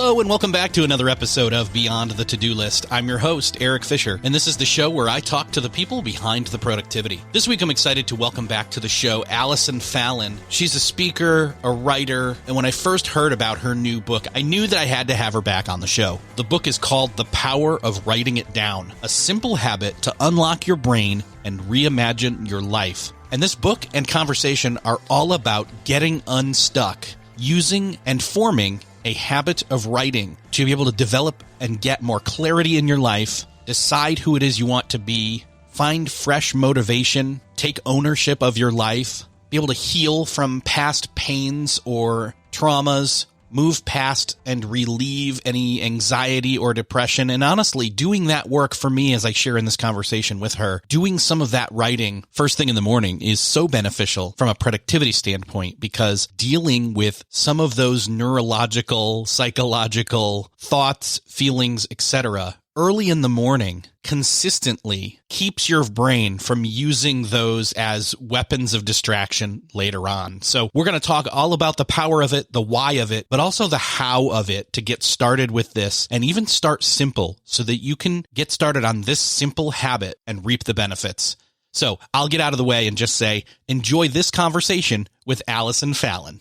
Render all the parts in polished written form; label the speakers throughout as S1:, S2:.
S1: Hello and welcome back to another episode of Beyond the To-Do List. I'm your host, Eric Fisher, and this is the show where I talk to the people behind the productivity. This week I'm excited to welcome back to the show Allison Fallon. She's a speaker, a writer, and when I first heard about her new book, I knew that I had to have her back on the show. The book is called The Power of Writing It Down, a simple habit to unlock your brain and reimagine your life. And this book and conversation are all about getting unstuck, using and forming a habit of writing to be able to develop and get more clarity in your life, decide who it is you want to be, find fresh motivation, take ownership of your life, be able to heal from past pains or traumas, move past and relieve any anxiety or depression. And honestly, doing that work for me, as I share in this conversation with her, doing some of that writing first thing in the morning is so beneficial from a productivity standpoint, because dealing with some of those neurological, psychological thoughts, feelings, etc., early in the morning consistently keeps your brain from using those as weapons of distraction later on. So we're going to talk all about the power of it, the why of it, but also the how of it to get started with this, and even start simple so that you can get started on this simple habit and reap the benefits. So I'll get out of the way and just say, enjoy this conversation with Allison Fallon.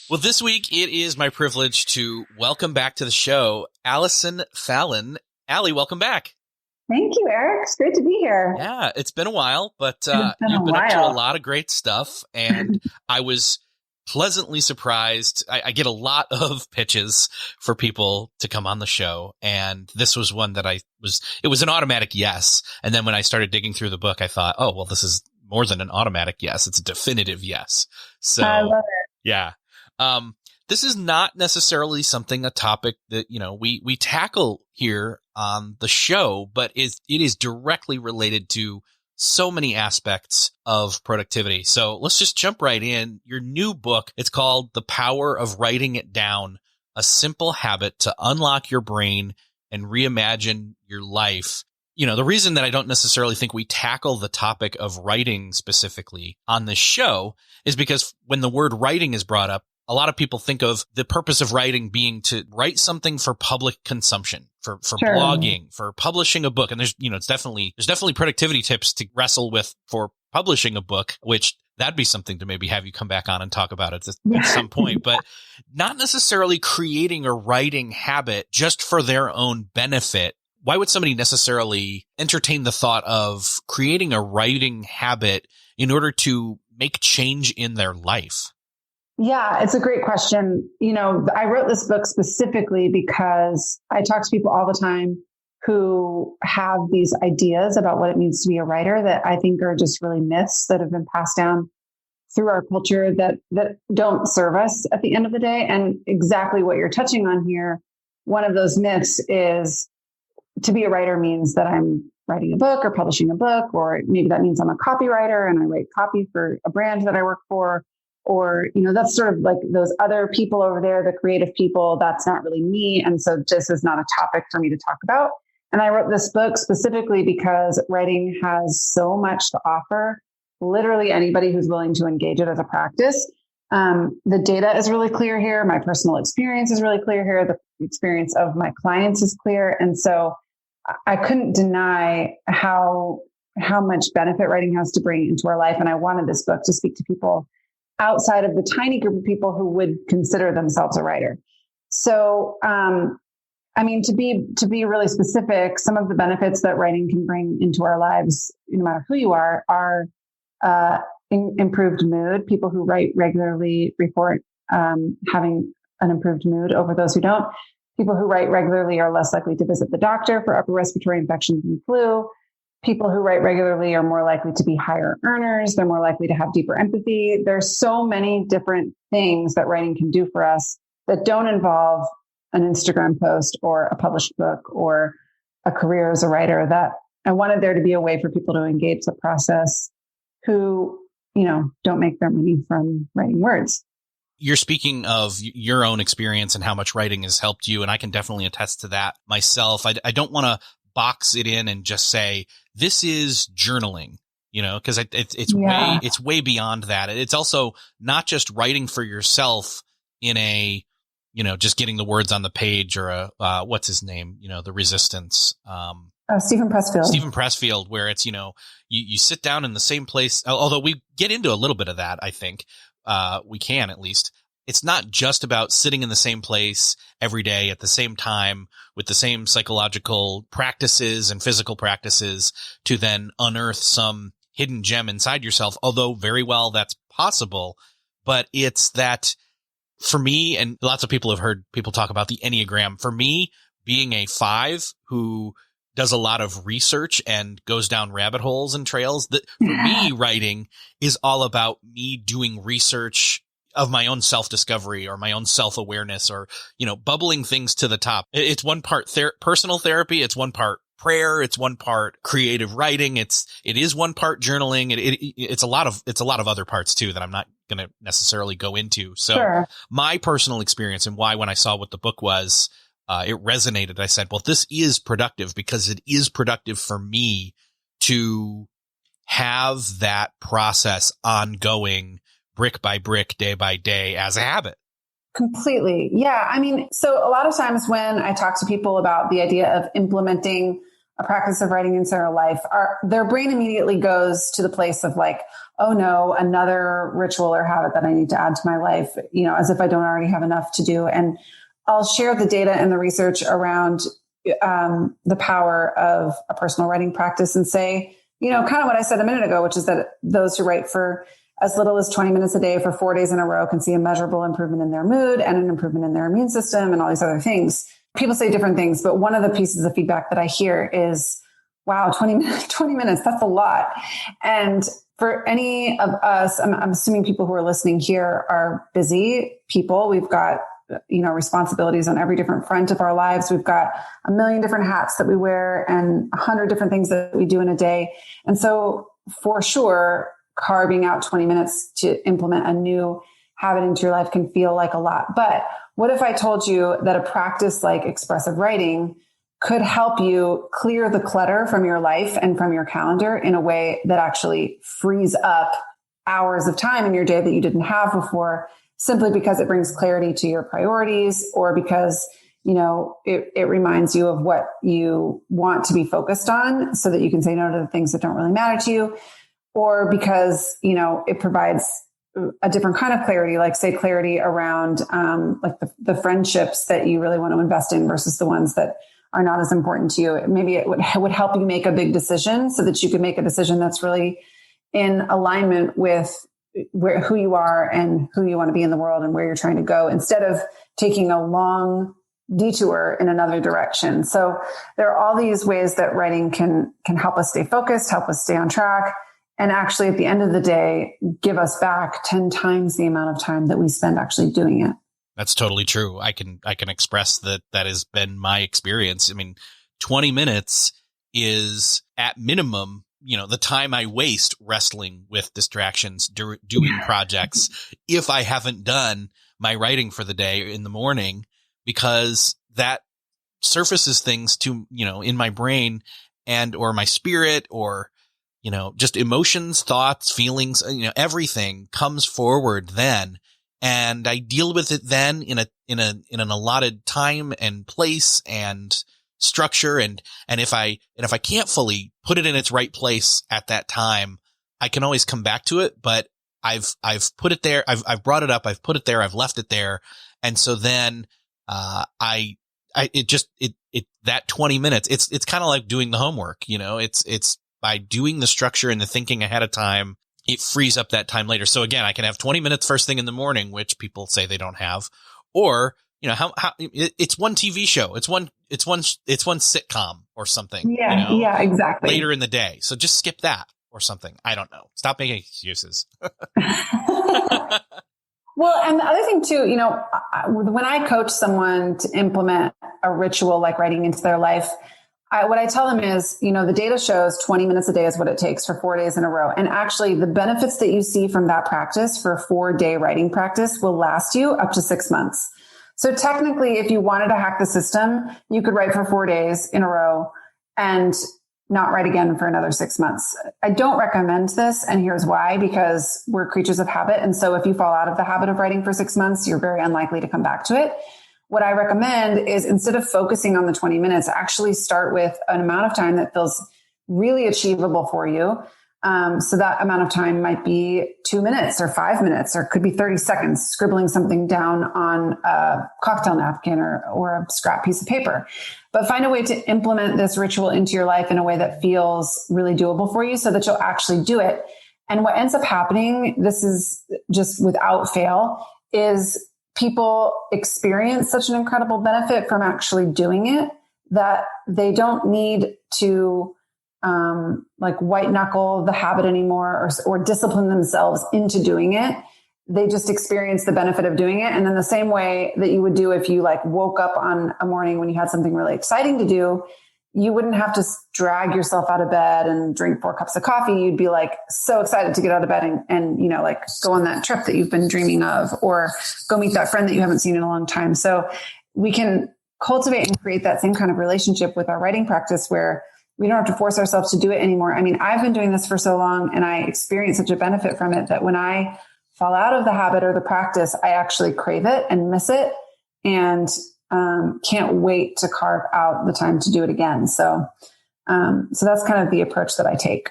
S1: Well, this week, it is my privilege to welcome back to the show, Allison Fallon. Allie, welcome back.
S2: Thank you, Eric. It's great to be here.
S1: Yeah, it's been a while, but you've been up to a lot of great stuff, and I was pleasantly surprised. I get a lot of pitches for people to come on the show, and this was one that it was an automatic yes. And then when I started digging through the book, I thought, oh, well, this is more than an automatic yes. It's a definitive yes. So
S2: I love it.
S1: Yeah. This is not necessarily a topic that, we tackle here on the show, but it is directly related to so many aspects of productivity. So let's just jump right in. Your new book, it's called The Power of Writing It Down, a simple habit to unlock your brain and reimagine your life. The reason that I don't necessarily think we tackle the topic of writing specifically on this show is because when the word writing is brought up, a lot of people think of the purpose of writing being to write something for public consumption, for sure, blogging, for publishing a book. And there's definitely productivity tips to wrestle with for publishing a book, which that'd be something to maybe have you come back on and talk about it at some point, but not necessarily creating a writing habit just for their own benefit. Why would somebody necessarily entertain the thought of creating a writing habit in order to make change in their life?
S2: Yeah, it's a great question. I wrote this book specifically because I talk to people all the time who have these ideas about what it means to be a writer that I think are just really myths that have been passed down through our culture that don't serve us at the end of the day. And exactly what you're touching on here, one of those myths is to be a writer means that I'm writing a book or publishing a book, or maybe that means I'm a copywriter and I write copy for a brand that I work for. Or, that's sort of like those other people over there, the creative people, that's not really me. And so this is not a topic for me to talk about. And I wrote this book specifically because writing has so much to offer literally anybody who's willing to engage it as a practice. The data is really clear here. My personal experience is really clear here. The experience of my clients is clear. And so I couldn't deny how much benefit writing has to bring into our life. And I wanted this book to speak to people outside of the tiny group of people who would consider themselves a writer. So, to be really specific, some of the benefits that writing can bring into our lives, no matter who you are improved mood. People who write regularly report having an improved mood over those who don't. People who write regularly are less likely to visit the doctor for upper respiratory infections and flu. People who write regularly are more likely to be higher earners. They're more likely to have deeper empathy. There's so many different things that writing can do for us that don't involve an Instagram post or a published book or a career as a writer, that I wanted there to be a way for people to engage the process who, don't make their money from writing words.
S1: You're speaking of your own experience and how much writing has helped you. And I can definitely attest to that myself. I don't want to box it in and just say, this is journaling, because it's way beyond that. It's also not just writing for yourself in a just getting the words on the page, or what's his name? The Resistance.
S2: Stephen Pressfield.
S1: Stephen Pressfield, where it's, you sit down in the same place, although we get into a little bit of that, I think. We can, at least. It's not just about sitting in the same place every day at the same time with the same psychological practices and physical practices to then unearth some hidden gem inside yourself, although very well that's possible. But it's that, for me, and lots of people have heard people talk about the Enneagram. For me, being a 5 who does a lot of research and goes down rabbit holes and trails, that for me, writing is all about me doing research of my own self-discovery or my own self-awareness, or, bubbling things to the top. It's one part personal therapy. It's one part prayer. It's one part creative writing. It is one part journaling. It's a lot of other parts too that I'm not going to necessarily go into. So sure. My personal experience, and why when I saw what the book was, it resonated. I said, well, this is productive because it is productive for me to have that process ongoing, brick by brick, day by day, as a habit.
S2: Completely. Yeah. I mean, so a lot of times when I talk to people about the idea of implementing a practice of writing into their life, their brain immediately goes to the place of like, oh no, another ritual or habit that I need to add to my life, as if I don't already have enough to do. And I'll share the data and the research around the power of a personal writing practice and say, kind of what I said a minute ago, which is that those who write for as little as 20 minutes a day for 4 days in a row can see a measurable improvement in their mood and an improvement in their immune system and all these other things. People say different things, but one of the pieces of feedback that I hear is, wow, 20 minutes, that's a lot. And for any of us, I'm assuming people who are listening here are busy people. We've got, responsibilities on every different front of our lives. We've got a million different hats that we wear and 100 different things that we do in a day. And so for sure, carving out 20 minutes to implement a new habit into your life can feel like a lot. But what if I told you that a practice like expressive writing could help you clear the clutter from your life and from your calendar in a way that actually frees up hours of time in your day that you didn't have before, simply because it brings clarity to your priorities, or because, it reminds you of what you want to be focused on so that you can say no to the things that don't really matter to you, or because, it provides a different kind of clarity, like say clarity around like the friendships that you really want to invest in versus the ones that are not as important to you. Maybe it would help you make a big decision so that you could make a decision that's really in alignment with who you are and who you want to be in the world and where you're trying to go, instead of taking a long detour in another direction. So there are all these ways that writing can help us stay focused, help us stay on track, and actually at the end of the day, give us back 10 times the amount of time that we spend actually doing it.
S1: That's totally true. I can express that has been my experience. I mean, 20 minutes is at minimum, the time I waste wrestling with distractions, doing projects, if I haven't done my writing for the day in the morning, because that surfaces things to, in my brain and, or my spirit, or, just emotions, thoughts, feelings, everything comes forward then. And I deal with it then in an allotted time and place and structure. And if I can't fully put it in its right place at that time, I can always come back to it. But I've put it there. I've brought it up. I've put it there. I've left it there. And so then, that 20 minutes, it's kind of like doing the homework, it's by doing the structure and the thinking ahead of time, it frees up that time later. So again, I can have 20 minutes first thing in the morning, which people say they don't have, or, it's one TV show. It's one sitcom or something.
S2: Yeah. Yeah, exactly.
S1: Later in the day. So just skip that or something. I don't know. Stop making excuses.
S2: Well, and the other thing too, when I coach someone to implement a ritual like writing into their life, what I tell them is, the data shows 20 minutes a day is what it takes for 4 days in a row. And actually the benefits that you see from that practice for a 4-day writing practice will last you up to 6 months. So technically, if you wanted to hack the system, you could write for 4 days in a row and not write again for another 6 months. I don't recommend this. And here's why, because we're creatures of habit. And so if you fall out of the habit of writing for 6 months, you're very unlikely to come back to it. what I recommend is instead of focusing on the 20 minutes, actually start with an amount of time that feels really achievable for you. So that amount of time might be 2 minutes or 5 minutes, or it could be 30 seconds, scribbling something down on a cocktail napkin or a scrap piece of paper. But find a way to implement this ritual into your life in a way that feels really doable for you so that you'll actually do it. And what ends up happening, this is just without fail, is people experience such an incredible benefit from actually doing it that they don't need to like white knuckle the habit anymore or discipline themselves into doing it. They just experience the benefit of doing it. And in the same way that you would do if you like woke up on a morning when you had something really exciting to do, you wouldn't have to drag yourself out of bed and drink 4 cups of coffee. You'd be like so excited to get out of bed and you know, like go on that trip that you've been dreaming of, or go meet that friend that you haven't seen in a long time. So we can cultivate and create that same kind of relationship with our writing practice where we don't have to force ourselves to do it anymore. I mean, I've been doing this for so long and I experience such a benefit from it that when I fall out of the habit or the practice, I actually crave it and miss it and can't wait to carve out the time to do it again. So that's kind of the approach that I take.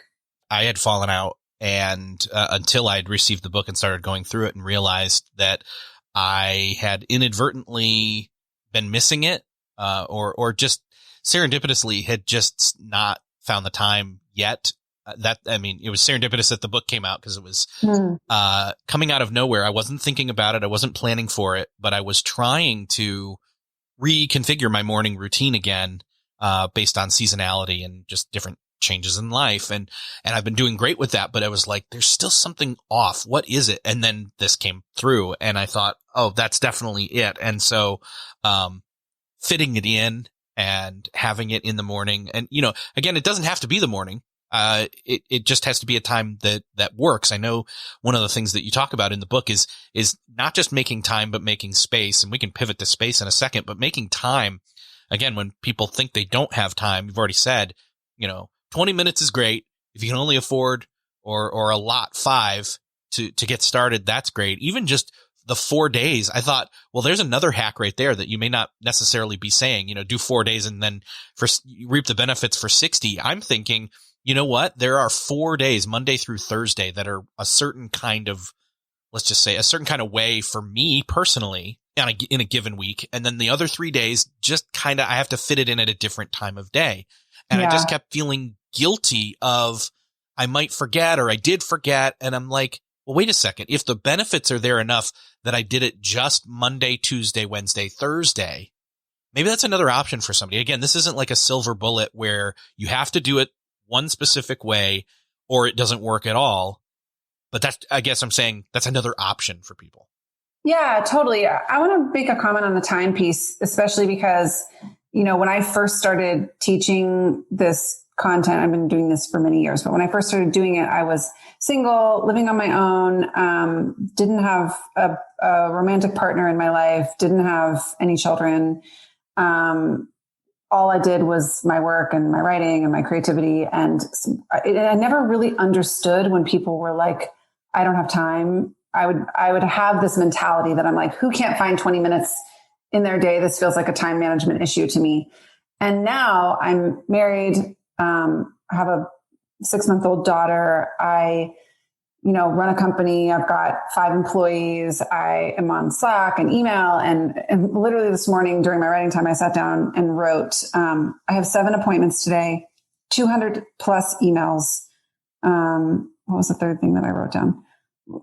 S1: I had fallen out and until I had received the book and started going through it and realized that I had inadvertently been missing it or just serendipitously had just not found the time yet. It was serendipitous that the book came out because it was coming out of nowhere. I wasn't thinking about it. I wasn't planning for it, but I was trying to reconfigure my morning routine again based on seasonality and just different changes in life. And I've been doing great with that, but I was like, there's still something off. What is it? And then this came through and I thought, oh, that's definitely it. And so fitting it in and having it in the morning. And, you know, again, it doesn't have to be the morning. It just has to be a time that works. I know one of the things that you talk about in the book is not just making time, but making space. And we can pivot to space in a second, but making time, again, when people think they don't have time, you've already said, you know, 20 minutes is great. If you can only afford or allot 5 to get started, that's great. Even just the 4 days, I thought, well, there's another hack right there that you may not necessarily be saying, you know, do 4 days and then reap the benefits for 60. I'm thinking, you know what? There are 4 days, Monday through Thursday, that are a certain kind of, let's just say a certain kind of way for me personally in a given week. And then the other 3 days, just kind of, I have to fit it in at a different time of day. And I just kept feeling guilty of, I might forget or I did forget. And I'm like, well, wait a second. If the benefits are there enough that I did it just Monday, Tuesday, Wednesday, Thursday, maybe that's another option for somebody. Again, this isn't like a silver bullet where you have to do it one specific way or it doesn't work at all. But that's, I guess I'm saying that's another option for people.
S2: Yeah, totally. I want to make a comment on the time piece, especially because, you know, when I first started teaching this content, I've been doing this for many years, but when I first started doing it, I was single, living on my own, didn't have a romantic partner in my life, didn't have any children. All I did was my work and my writing and my creativity. And I never really understood when people were like, I don't have time. I would have this mentality that I'm like, who can't find 20 minutes in their day? This feels like a time management issue to me. And now I'm married. I have a 6-month-old daughter. I, run a company. I've got 5 employees. I am on Slack and email. And literally this morning during my writing time, I sat down and wrote, I have 7 appointments today, 200 plus emails. What was the third thing that I wrote down?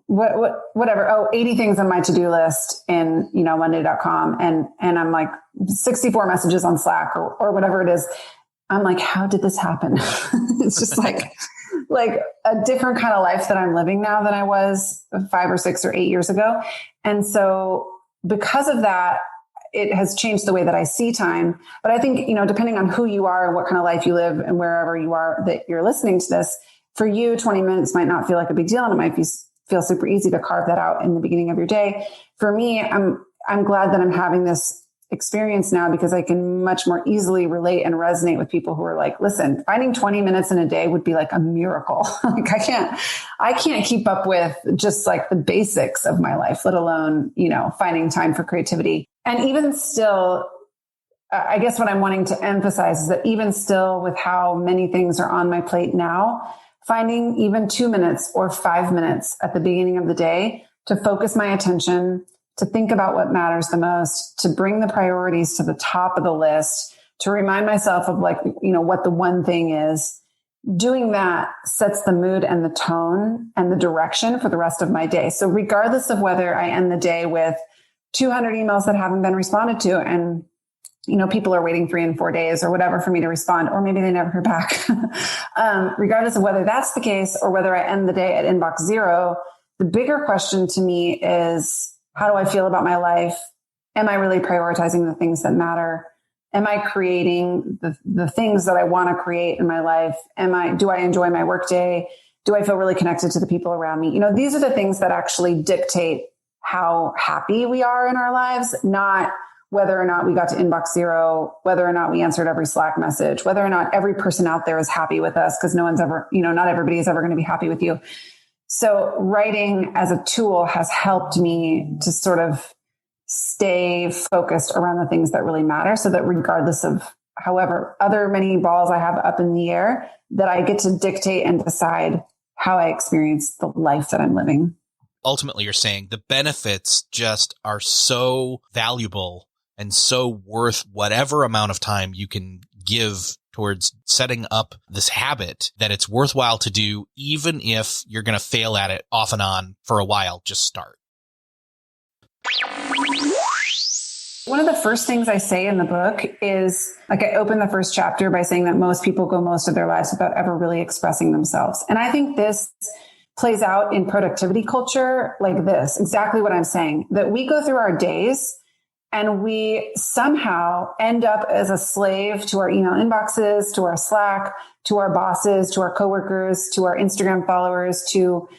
S2: Whatever. 80 things on my to-do list in, Monday.com. And I'm like 64 messages on Slack or whatever it is. I'm like, how did this happen? It's just like a different kind of life that I'm living now than I was 5 or 6 or 8 years ago. And so because of that, it has changed the way that I see time. But I think, depending on who you are and what kind of life you live and wherever you are that you're listening to this, for you, 20 minutes might not feel like a big deal. And it might feel super easy to carve that out in the beginning of your day. For me, I'm glad that I'm having this experience now because I can much more easily relate and resonate with people who are like, listen, finding 20 minutes in a day would be like a miracle. Like I can't keep up with just like the basics of my life, let alone, finding time for creativity. And even still, I guess what I'm wanting to emphasize is that even still, with how many things are on my plate now, finding even 2 minutes or 5 minutes at the beginning of the day to focus my attention, to think about what matters the most, to bring the priorities to the top of the list, to remind myself of like, what the one thing is. Doing that sets the mood and the tone and the direction for the rest of my day. So regardless of whether I end the day with 200 emails that haven't been responded to, and people are waiting 3 and 4 days or whatever for me to respond, or maybe they never hear back. Regardless of whether that's the case or whether I end the day at inbox 0, the bigger question to me is, how do I feel about my life? Am I really prioritizing the things that matter? Am I creating the things that I want to create in my life? Do I enjoy my workday? Do I feel really connected to the people around me? These are the things that actually dictate how happy we are in our lives, not whether or not we got to inbox 0, whether or not we answered every Slack message, whether or not every person out there is happy with us, because not everybody is ever going to be happy with you. So writing as a tool has helped me to sort of stay focused around the things that really matter, so that regardless of however other many balls I have up in the air, that I get to dictate and decide how I experience the life that I'm living.
S1: Ultimately, you're saying the benefits just are so valuable and so worth whatever amount of time you can give towards setting up this habit, that it's worthwhile to do, even if you're going to fail at it off and on for a while. Just start.
S2: One of the first things I say in the book is, like, I open the first chapter by saying that most people go most of their lives without ever really expressing themselves. And I think this plays out in productivity culture like this, exactly what I'm saying, that we go through our days and we somehow end up as a slave to our email inboxes, to our Slack, to our bosses, to our coworkers, to our Instagram followers, to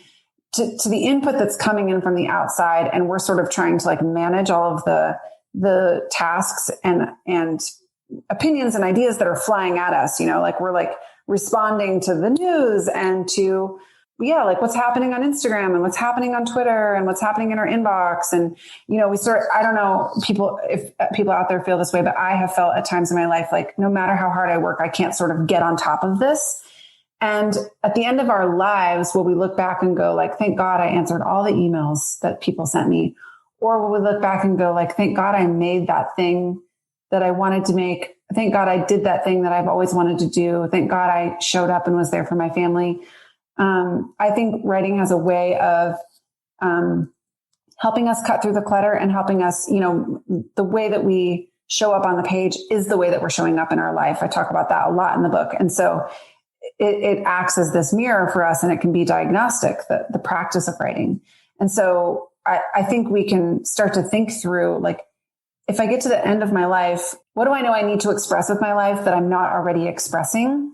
S2: the input that's coming in from the outside. And we're sort of trying to like manage all of the tasks and opinions and ideas that are flying at us, like we're like responding to the news and to, like what's happening on Instagram and what's happening on Twitter and what's happening in our inbox. And, I don't know if people out there feel this way, but I have felt at times in my life, like no matter how hard I work, I can't sort of get on top of this. And at the end of our lives, will we look back and go like, thank God I answered all the emails that people sent me? Or will we look back and go like, thank God I made that thing that I wanted to make. Thank God I did that thing that I've always wanted to do. Thank God I showed up and was there for my family. I think writing has a way of helping us cut through the clutter and helping us, the way that we show up on the page is the way that we're showing up in our life. I talk about that a lot in the book. And so it acts as this mirror for us, and it can be diagnostic, the practice of writing. And so I think we can start to think through, like, if I get to the end of my life, what do I know I need to express with my life that I'm not already expressing?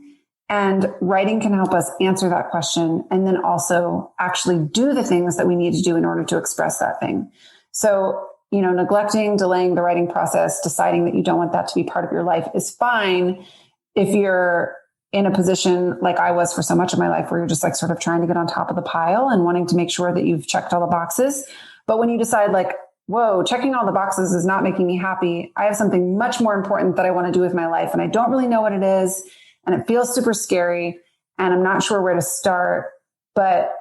S2: And writing can help us answer that question, and then also actually do the things that we need to do in order to express that thing. So, neglecting, delaying the writing process, deciding that you don't want that to be part of your life is fine if you're in a position like I was for so much of my life, where you're just like sort of trying to get on top of the pile and wanting to make sure that you've checked all the boxes. But when you decide like, whoa, checking all the boxes is not making me happy, I have something much more important that I want to do with my life, and I don't really know what it is, and it feels super scary, and I'm not sure where to start, but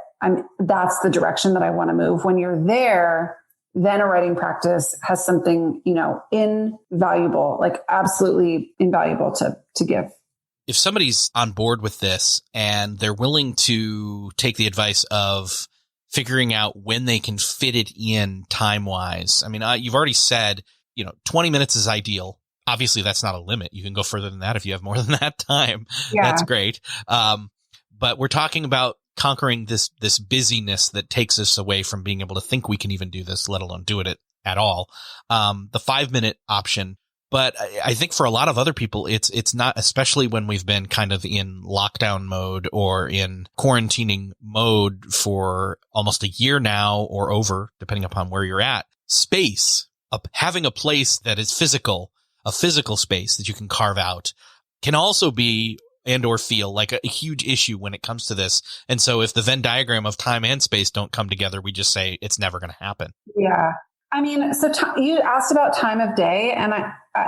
S2: that's the direction that I want to move. When you're there, then a writing practice has something, invaluable, like absolutely invaluable to give.
S1: If somebody's on board with this and they're willing to take the advice of figuring out when they can fit it in time-wise, I mean, you've already said, 20 minutes is ideal. Obviously, that's not a limit. You can go further than that if you have more than that time. Yeah. That's great. But we're talking about conquering this busyness that takes us away from being able to think we can even do this, let alone do it at all. The 5-minute option. But I think for a lot of other people, it's not, especially when we've been kind of in lockdown mode or in quarantining mode for almost a year now or over, depending upon where you're at. Space, having a place that is physical, a physical space that you can carve out, can also be and or feel like a huge issue when it comes to this. And so if the Venn diagram of time and space don't come together, we just say it's never going to happen.
S2: Yeah. I mean, so you asked about time of day, and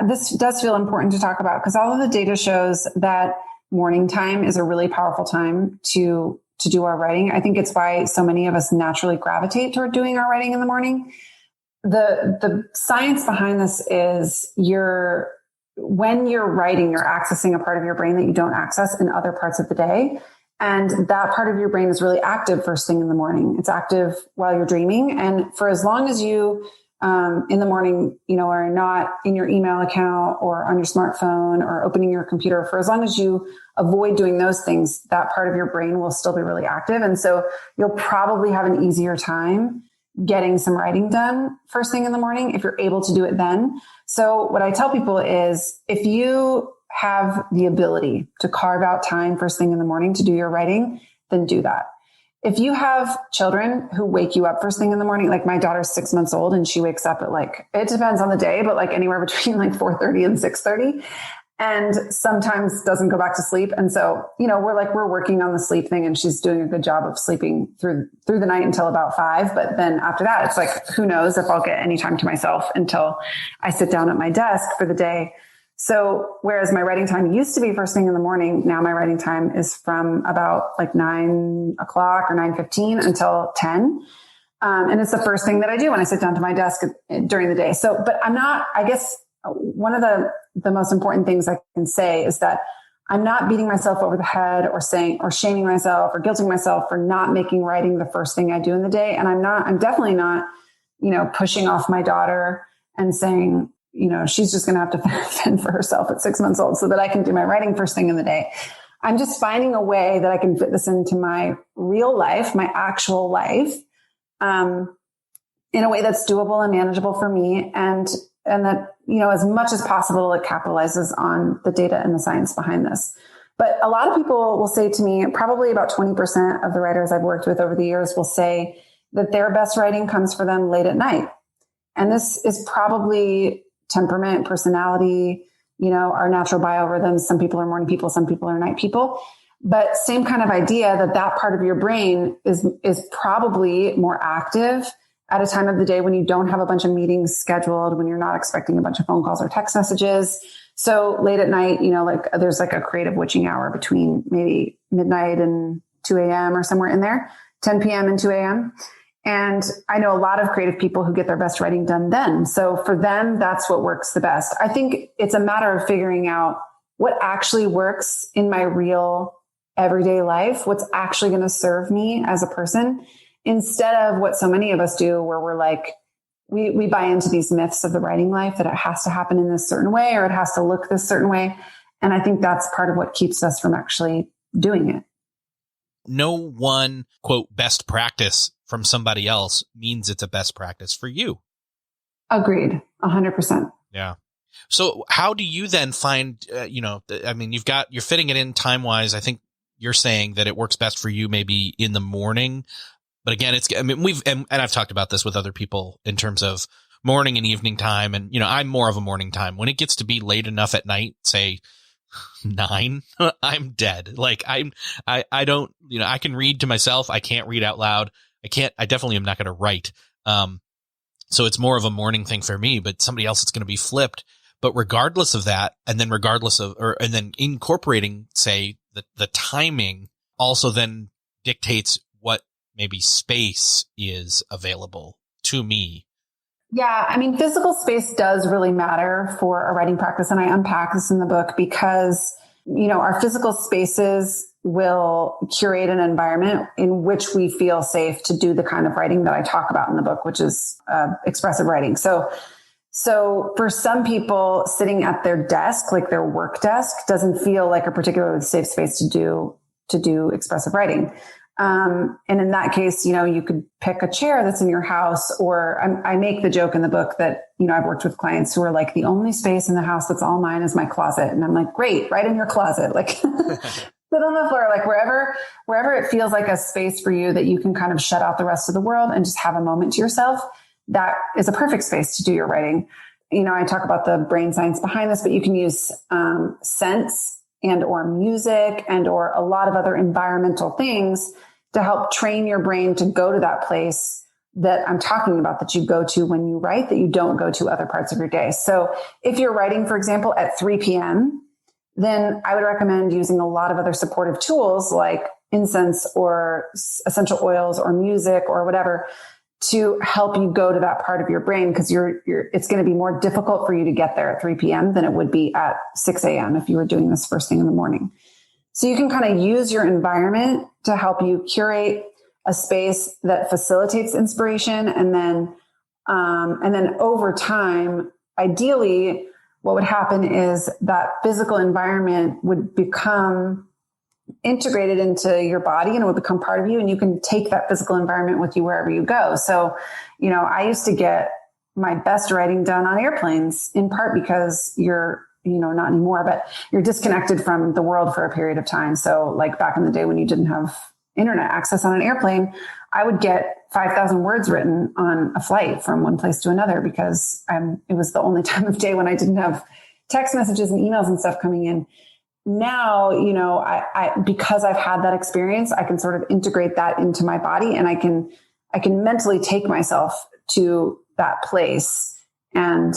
S2: this does feel important to talk about because all of the data shows that morning time is a really powerful time to do our writing. I think it's why so many of us naturally gravitate toward doing our writing in the morning. The science behind this is when you're writing, you're accessing a part of your brain that you don't access in other parts of the day. And that part of your brain is really active first thing in the morning. It's active while you're dreaming. And for as long as you, in the morning, are not in your email account or on your smartphone or opening your computer, for as long as you avoid doing those things, that part of your brain will still be really active. And so you'll probably have an easier time getting some writing done first thing in the morning if you're able to do it then. So what I tell people is if you have the ability to carve out time first thing in the morning to do your writing, then do that. If you have children who wake you up first thing in the morning, like my daughter's 6 months old and she wakes up at it depends on the day, but anywhere between 4:30 and 6:30. And sometimes doesn't go back to sleep. And so, we're working on the sleep thing and she's doing a good job of sleeping through the night until about 5. But then after that, it's who knows if I'll get any time to myself until I sit down at my desk for the day. So whereas my writing time used to be first thing in the morning, now my writing time is from about 9 o'clock or 9:15 until 10. And it's the first thing that I do when I sit down to my desk during the day. So, but I guess one of the most important things I can say is that I'm not beating myself over the head or shaming myself or guilting myself for not making writing the first thing I do in the day. And I'm definitely not, pushing off my daughter and saying, she's just going to have to fend for herself at 6 months old so that I can do my writing first thing in the day. I'm just finding a way that I can fit this into my real life, my actual life, in a way that's doable and manageable for me. And that, as much as possible, it capitalizes on the data and the science behind this. But a lot of people will say to me, probably about 20% of the writers I've worked with over the years will say that their best writing comes for them late at night. And this is probably temperament, personality, our natural biorhythms. Some people are morning people, some people are night people. But same kind of idea that part of your brain is probably more active at a time of the day when you don't have a bunch of meetings scheduled, when you're not expecting a bunch of phone calls or text messages. So late at night, there's a creative witching hour between maybe midnight and 2 a.m. or somewhere in there, 10 p.m. and 2 a.m. And I know a lot of creative people who get their best writing done then. So for them, that's what works the best. I think it's a matter of figuring out what actually works in my real everyday life, what's actually going to serve me as a person, instead of what so many of us do, where we're we buy into these myths of the writing life that it has to happen in this certain way or it has to look this certain way. And I think that's part of what keeps us from actually doing it.
S1: No one, quote, best practice from somebody else means it's a best practice for you.
S2: Agreed. 100%.
S1: Yeah. So how do you then find, you're fitting it in time wise. I think you're saying that it works best for you maybe in the morning. But again, and I've talked about this with other people in terms of morning and evening time. And, I'm more of a morning time. When it gets to be late enough at night, say 9, I'm dead. I don't, I can read to myself. I can't read out loud. I definitely am not going to write. So it's more of a morning thing for me, but somebody else, it's going to be flipped. But regardless of that, and then and then incorporating, say, the timing also then dictates what maybe space is available to me.
S2: Yeah. Physical space does really matter for a writing practice. And I unpack this in the book because, our physical spaces will curate an environment in which we feel safe to do the kind of writing that I talk about in the book, which is expressive writing. So for some people, sitting at their desk, like their work desk, doesn't feel like a particularly safe space to do expressive writing. And in that case, you could pick a chair that's in your house, or I make the joke in the book that, I've worked with clients who are like, the only space in the house that's all mine is my closet. And I'm like, great, right in your closet. Sit on the floor, wherever it feels like a space for you that you can kind of shut out the rest of the world and just have a moment to yourself. That is a perfect space to do your writing. I talk about the brain science behind this, but you can use scents and or music and or a lot of other environmental things to help train your brain to go to that place that I'm talking about that you go to when you write that you don't go to other parts of your day. So if you're writing, for example, at 3 p.m., then I would recommend using a lot of other supportive tools like incense or essential oils or music or whatever to help you go to that part of your brain, because it's going to be more difficult for you to get there at 3 p.m. than it would be at 6 a.m. if you were doing this first thing in the morning. So you can kind of use your environment to help you curate a space that facilitates inspiration. And then over time, ideally, what would happen is that physical environment would become integrated into your body and it would become part of you. And you can take that physical environment with you wherever you go. So, I used to get my best writing done on airplanes, in part because you're not anymore, but you're disconnected from the world for a period of time. So like back in the day when you didn't have internet access on an airplane, I would get 5,000 words written on a flight from one place to another because it was the only time of day when I didn't have text messages and emails and stuff coming in. Now, I because I've had that experience, I can sort of integrate that into my body, and I can mentally take myself to that place and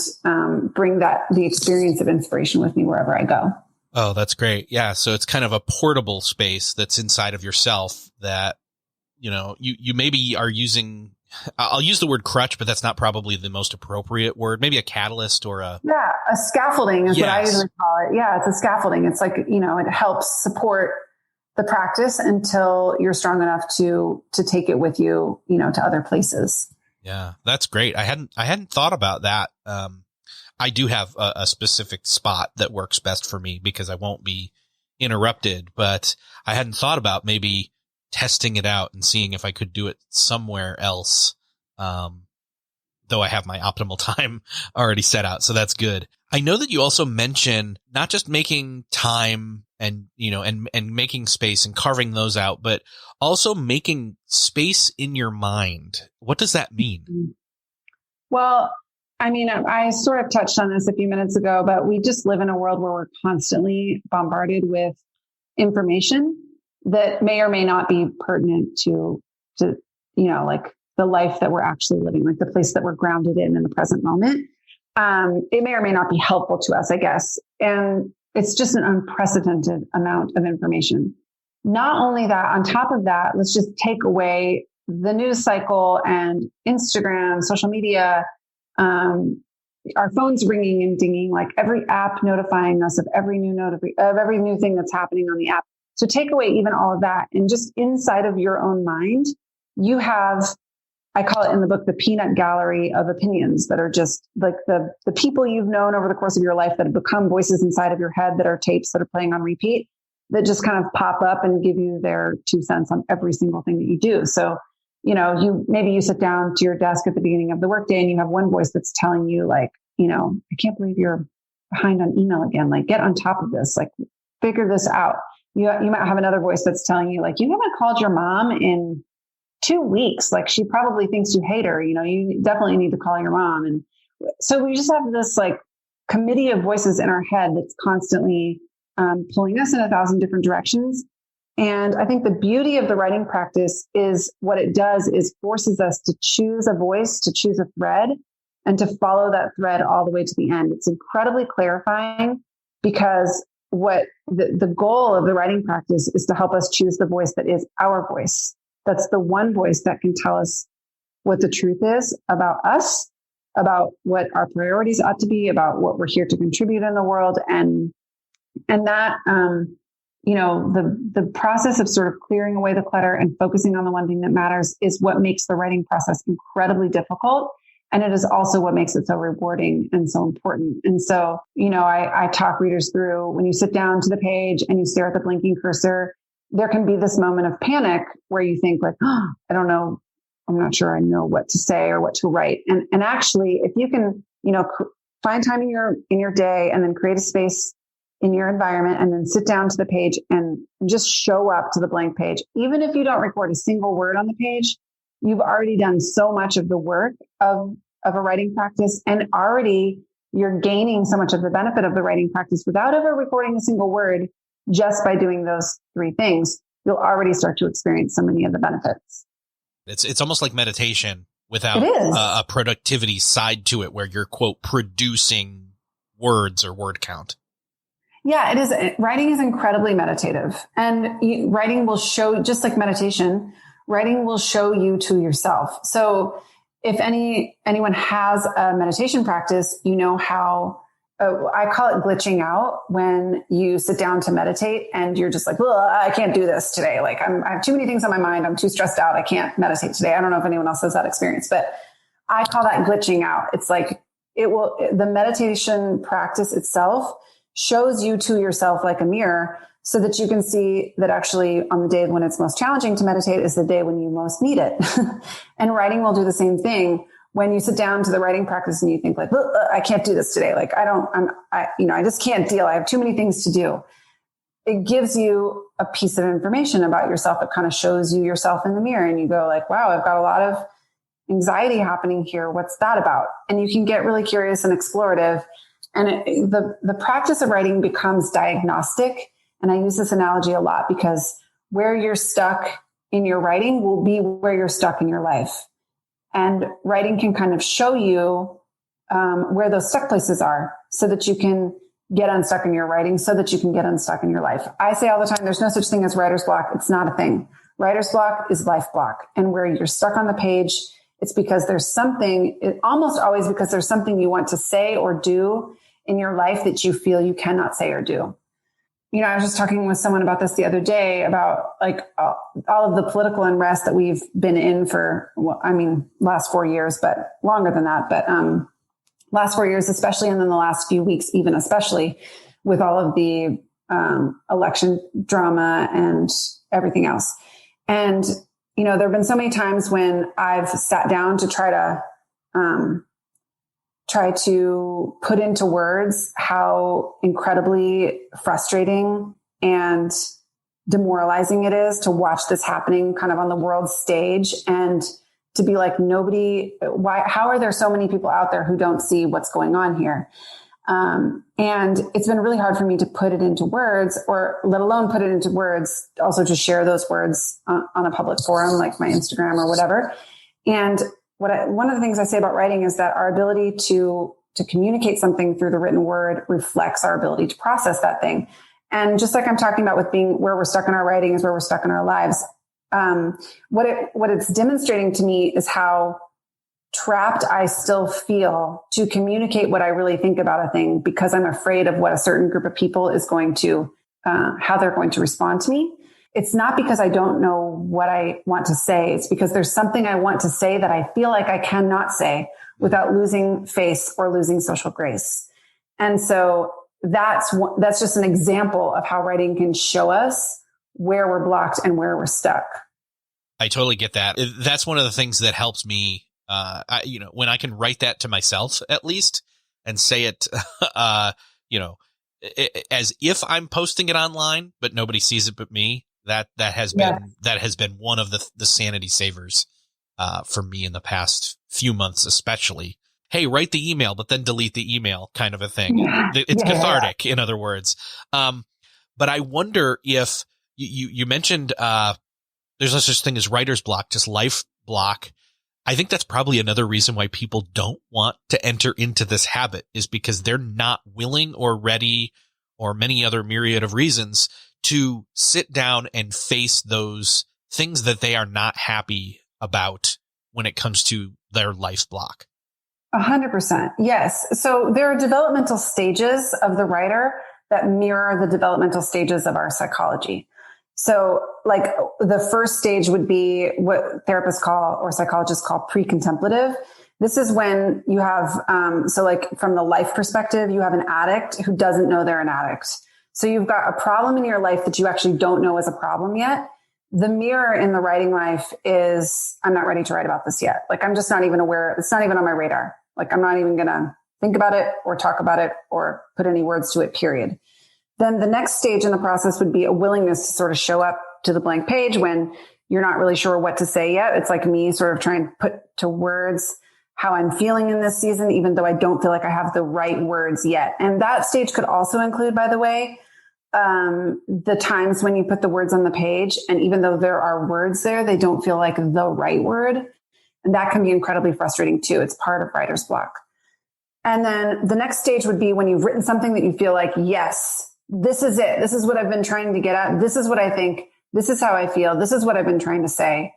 S2: bring the experience of inspiration with me wherever I go.
S1: Oh, that's great. Yeah. So it's kind of a portable space that's inside of yourself that, you maybe are using, I'll use the word crutch, but that's not probably the most appropriate word. Maybe a catalyst or a
S2: scaffolding is what I usually call it. Yeah. It's a scaffolding. It's like, it helps support the practice until you're strong enough to take it with you, to other places.
S1: Yeah, that's great. I hadn't thought about that. I do have a specific spot that works best for me because I won't be interrupted, but I hadn't thought about maybe testing it out and seeing if I could do it somewhere else. Though I have my optimal time already set out. So that's good. I know that you also mention not just making time and making space and carving those out, but also making space in your mind. What does that mean?
S2: Well, I sort of touched on this a few minutes ago, but we just live in a world where we're constantly bombarded with information that may or may not be pertinent to like the life that we're actually living, like the place that we're grounded in the present moment. It may or may not be helpful to us, I guess. And it's just an unprecedented amount of information. Not only that, on top of that, let's just take away the news cycle and Instagram, social media, our phones ringing and dinging, like every app notifying us of every new thing that's happening on the app. So take away even all of that. And just inside of your own mind, you have, I call it in the book, the peanut gallery of opinions that are just like the people you've known over the course of your life that have become voices inside of your head that are tapes that are playing on repeat that just kind of pop up and give you their 2 cents on every single thing that you do. So, you sit down to your desk at the beginning of the workday and you have one voice that's telling you like, I can't believe you're behind on email again. Like, get on top of this, like figure this out. You might have another voice that's telling you like, you haven't called your mom in 2 weeks. Like, she probably thinks you hate her. You definitely need to call your mom. And so we just have this like committee of voices in our head that's constantly pulling us in 1,000 different directions. And I think the beauty of the writing practice is what it does is forces us to choose a voice, to choose a thread, and to follow that thread all the way to the end. It's incredibly clarifying because what the goal of the writing practice is to help us choose the voice that is our voice. That's the one voice that can tell us what the truth is about us, about what our priorities ought to be, about what we're here to contribute in the world. And that, the process of sort of clearing away the clutter and focusing on the one thing that matters is what makes the writing process incredibly difficult. And it is also what makes it so rewarding and so important. And so, I talk readers through when you sit down to the page and you stare at the blinking cursor, there can be this moment of panic where you think like, oh, I don't know, I'm not sure I know what to say or what to write. And actually, if you can, find time in your day and then create a space in your environment and then sit down to the page and just show up to the blank page. Even if you don't record a single word on the page, you've already done so much of the work of a writing practice, and already you're gaining so much of the benefit of the writing practice without ever recording a single word. Just by doing those 3 things, you'll already start to experience so many of the benefits.
S1: It's almost like meditation without a productivity side to it where you're, quote, producing words or word count.
S2: Yeah, it is. Writing is incredibly meditative, and writing will show, just like meditation, writing will show you to yourself. So if anyone has a meditation practice, you know how I call it glitching out when you sit down to meditate and you're just like, I can't do this today. Like I have too many things on my mind. I'm too stressed out. I can't meditate today. I don't know if anyone else has that experience, but I call that glitching out. It's like the meditation practice itself shows you to yourself like a mirror so that you can see that actually on the day when it's most challenging to meditate is the day when you most need it. And writing will do the same thing. When you sit down to the writing practice and you think like, I can't do this today. Like I just can't deal. I have too many things to do. It gives you a piece of information about yourself. It kind of shows you yourself in the mirror and you go like, wow, I've got a lot of anxiety happening here. What's that about? And you can get really curious and explorative. And the practice of writing becomes diagnostic. And I use this analogy a lot because where you're stuck in your writing will be where you're stuck in your life. And writing can kind of show you where those stuck places are so that you can get unstuck in your writing, so that you can get unstuck in your life. I say all the time, there's no such thing as writer's block. It's not a thing. Writer's block is life block. And where you're stuck on the page, it's because there's something, almost always because there's something you want to say or do in your life that you feel you cannot say or do. You know, I was just talking with someone about this the other day about like all of the political unrest that we've been in for, last 4 years, but longer than that. But last 4 years, especially, and then the last few weeks, even especially with all of the election drama and everything else. And, you know, there have been so many times when I've sat down to try to put into words how incredibly frustrating and demoralizing it is to watch this happening kind of on the world stage and to be like, how are there so many people out there who don't see what's going on here? And it's been really hard for me to put it into words, or let alone put it into words, also to share those words on a public forum like my Instagram or whatever. And one of the things I say about writing is that our ability to communicate something through the written word reflects our ability to process that thing. And just like I'm talking about with being where we're stuck in our writing is where we're stuck in our lives. What it's demonstrating to me is how trapped I still feel to communicate what I really think about a thing because I'm afraid of what a certain group of people is going to, how they're going to respond to me. It's not because I don't know what I want to say. It's because there's something I want to say that I feel like I cannot say without losing face or losing social grace. And so that's just an example of how writing can show us where we're blocked and where we're stuck.
S1: I totally get that. That's one of the things that helps me, when I can write that to myself at least and say it, as if I'm posting it online, but nobody sees it but me. That has been one of the sanity savers for me in the past few months, especially. Hey, write the email, but then delete the email kind of a thing. Yeah. It's cathartic, in other words. But I wonder if you mentioned there's no such thing as writer's block, just life block. I think that's probably another reason why people don't want to enter into this habit is because they're not willing or ready, or many other myriad of reasons, to sit down and face those things that they are not happy about when it comes to their life block.
S2: 100%. Yes. So there are developmental stages of the writer that mirror the developmental stages of our psychology. So like the first stage would be what therapists call, or psychologists call, pre-contemplative. This is when you have, so like from the life perspective, you have an addict who doesn't know they're an addict. So you've got a problem in your life that you actually don't know is a problem yet. The mirror in the writing life is, I'm not ready to write about this yet. Like, I'm just not even aware. It's not even on my radar. Like, I'm not even going to think about it or talk about it or put any words to it, period. Then the next stage in the process would be a willingness to sort of show up to the blank page when you're not really sure what to say yet. It's like me sort of trying to put to words how I'm feeling in this season, even though I don't feel like I have the right words yet. And that stage could also include, by the way, the times when you put the words on the page. And even though there are words there, they don't feel like the right word. And that can be incredibly frustrating too. It's part of writer's block. And then the next stage would be when you've written something that you feel like, yes, this is it. This is what I've been trying to get at. This is what I think. This is how I feel. This is what I've been trying to say.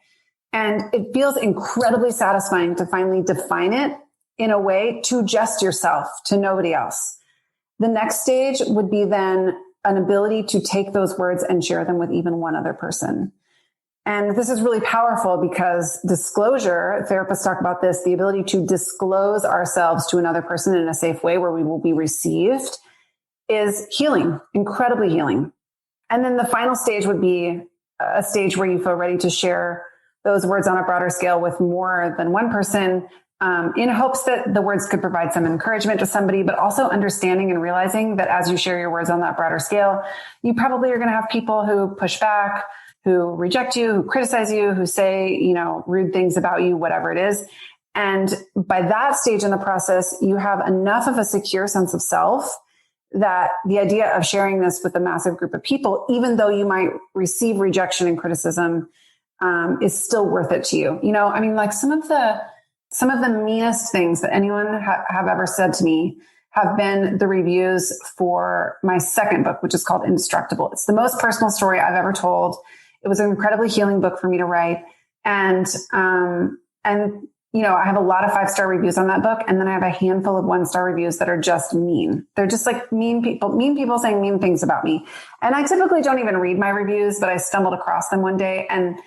S2: And it feels incredibly satisfying to finally define it in a way to just yourself, to nobody else. The next stage would be then an ability to take those words and share them with even one other person. And this is really powerful because disclosure, therapists talk about this, the ability to disclose ourselves to another person in a safe way where we will be received is healing, incredibly healing. And then the final stage would be a stage where you feel ready to share those words on a broader scale with more than one person, in hopes that the words could provide some encouragement to somebody, but also understanding and realizing that as you share your words on that broader scale, you probably are going to have people who push back, who reject you, who criticize you, who say, rude things about you, whatever it is. And by that stage in the process, you have enough of a secure sense of self that the idea of sharing this with a massive group of people, even though you might receive rejection and criticism, is still worth it to you. Like some of the meanest things that anyone have ever said to me have been the reviews for my second book, which is called Indestructible. It's the most personal story I've ever told. It was an incredibly healing book for me to write. And I have a lot of 5-star reviews on that book. And then I have a handful of 1-star reviews that are just mean. They're just like mean people saying mean things about me. And I typically don't even read my reviews, but I stumbled across them one day. And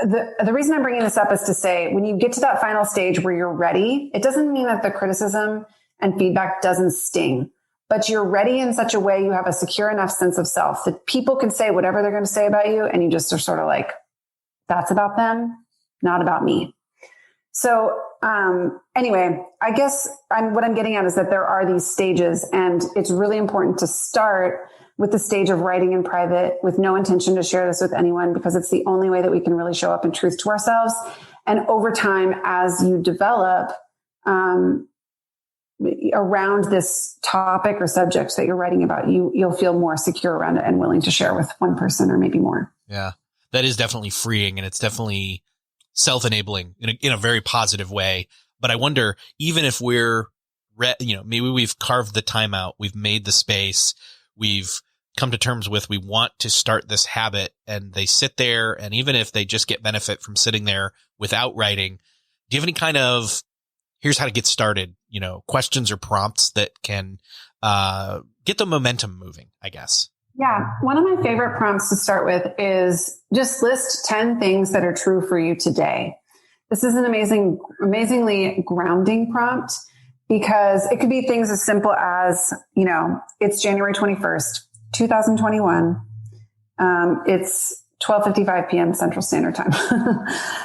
S2: the reason I'm bringing this up is to say, when you get to that final stage where you're ready, it doesn't mean that the criticism and feedback doesn't sting, but you're ready in such a way you have a secure enough sense of self that people can say whatever they're going to say about you. And you just are sort of like, that's about them, not about me. So anyway, I guess what I'm getting at is that there are these stages, and it's really important to start with the stage of writing in private with no intention to share this with anyone, because it's the only way that we can really show up in truth to ourselves. And over time, as you develop around this topic or subject that you're writing about, you'll feel more secure around it and willing to share with one person or maybe more.
S1: Yeah, that is definitely freeing, and it's definitely self-enabling in a very positive way. But I wonder, even if we're, maybe we've carved the time out, we've made the space, we've come to terms with, we want to start this habit, and they sit there, and even if they just get benefit from sitting there without writing, do you have any kind of, here's how to get started, questions or prompts that can get the momentum moving, I guess?
S2: Yeah. One of my favorite prompts to start with is just list 10 things that are true for you today. This is an amazingly grounding prompt, because it could be things as simple as, it's January 21st, 2021. It's 12:55 p.m. Central Standard Time.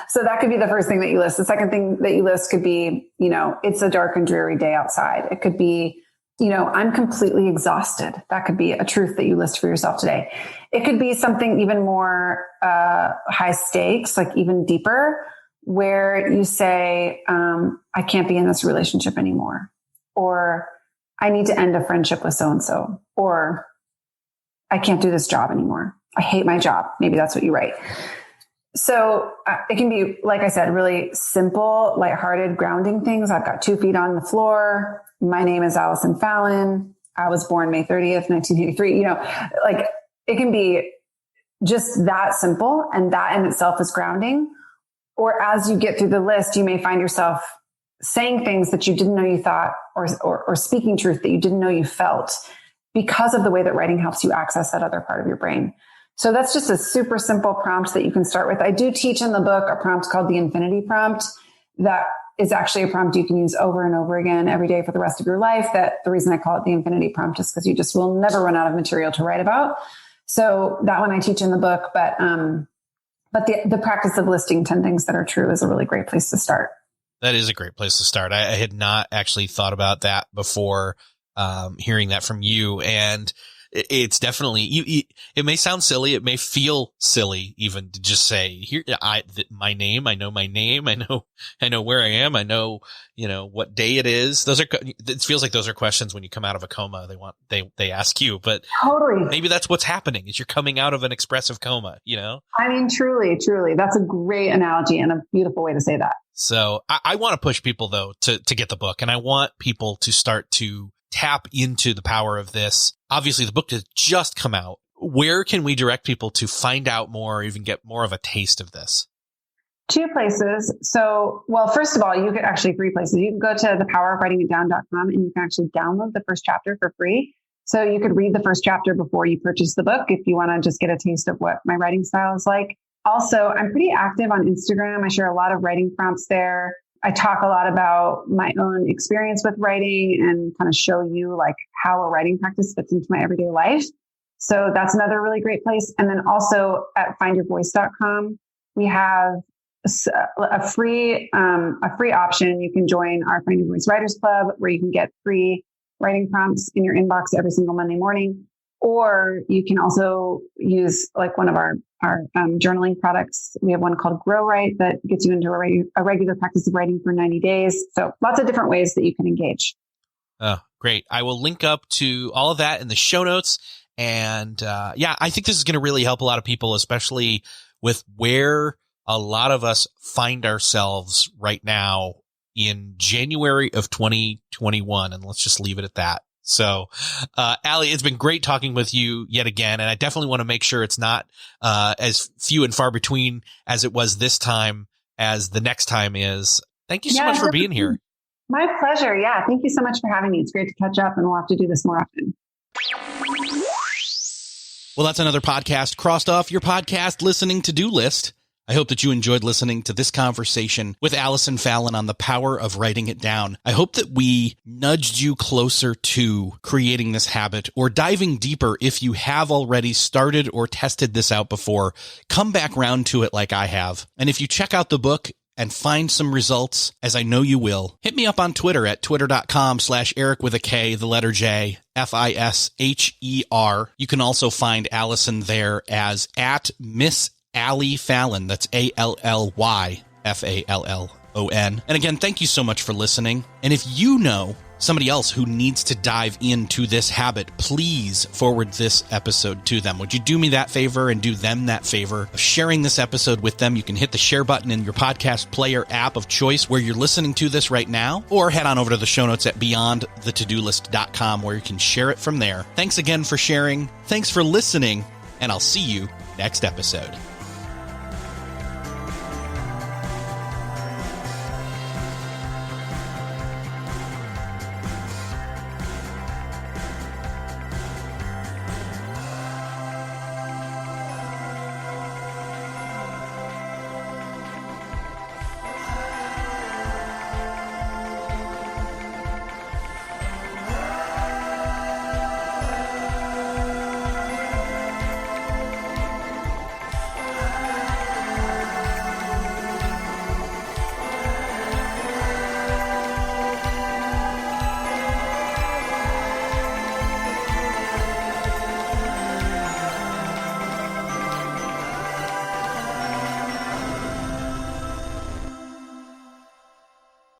S2: So that could be the first thing that you list. The second thing that you list could be, it's a dark and dreary day outside. It could be, I'm completely exhausted. That could be a truth that you list for yourself today. It could be something even more high stakes, like even deeper, where you say, I can't be in this relationship anymore, or I need to end a friendship with so-and-so, or I can't do this job anymore. I hate my job. Maybe that's what you write. So it can be, like I said, really simple, lighthearted, grounding things. I've got 2 feet on the floor. My name is Allison Fallon. I was born May 30th, 1983. It can be just that simple, and that in itself is grounding. Or as you get through the list, you may find yourself saying things that you didn't know you thought, or speaking truth that you didn't know you felt, because of the way that writing helps you access that other part of your brain. So that's just a super simple prompt that you can start with. I do teach in the book a prompt called the infinity prompt. That is actually a prompt you can use over and over again every day for the rest of your life. That the reason I call it the infinity prompt is because you just will never run out of material to write about. So that one I teach in the book, but the practice of listing 10 things that are true is a really great place to start.
S1: That is a great place to start. I had not actually thought about that before, hearing that from you. And it's definitely, it may sound silly. It may feel silly even to just say, here, my name, I know my name. I know where I am. I know, what day it is. It feels like those are questions when you come out of a coma. They ask you, but
S2: totally,
S1: maybe that's what's happening is you're coming out of an expressive coma,
S2: I mean, truly, that's a great analogy and a beautiful way to say that.
S1: So I want to push people though to get the book, and I want people to start to tap into the power of this. Obviously the book has just come out. Where can we direct people to find out more or even get more of a taste of this?
S2: 2 places. So, well, first of all, you could actually 3 places. You can go to thepowerofwritingitdown.com and you can actually download the first chapter for free. So you could read the first chapter before you purchase the book if you want to just get a taste of what my writing style is like. Also, I'm pretty active on Instagram. I share a lot of writing prompts there. I talk a lot about my own experience with writing and kind of show you like how a writing practice fits into my everyday life. So that's another really great place. And then also at findyourvoice.com, we have a free option. You can join our Find Your Voice Writers Club where you can get free writing prompts in your inbox every single Monday morning. Or you can also use like one of our journaling products. We have one called Grow Write that gets you into a regular practice of writing for 90 days. So lots of different ways that you can engage.
S1: Oh, great. I will link up to all of that in the show notes. And I think this is going to really help a lot of people, especially with where a lot of us find ourselves right now in January of 2021. And let's just leave it at that. So, Allie, it's been great talking with you yet again. And I definitely want to make sure it's not as few and far between as it was this time as the next time is. Thank you so much for being here.
S2: My pleasure. Yeah. Thank you so much for having me. It's great to catch up and we'll have to do this more often.
S1: Well, that's another podcast crossed off your podcast listening to-do list. I hope that you enjoyed listening to this conversation with Allison Fallon on the power of writing it down. I hope that we nudged you closer to creating this habit or diving deeper. If you have already started or tested this out before, come back round to it like I have. And if you check out the book and find some results, as I know you will, hit me up on Twitter at twitter.com/Eric with a K, the letter J, Fisher. You can also find Allison there as at Miss Allie Fallon. That's ALLY FALLON. And again, thank you so much for listening. And if you know somebody else who needs to dive into this habit, please forward this episode to them. Would you do me that favor and do them that favor of sharing this episode with them? You can hit the share button in your podcast player app of choice where you're listening to this right now, or head on over to the show notes at beyondthetodolist.com where you can share it from there. Thanks again for sharing. Thanks for listening, and I'll see you next episode.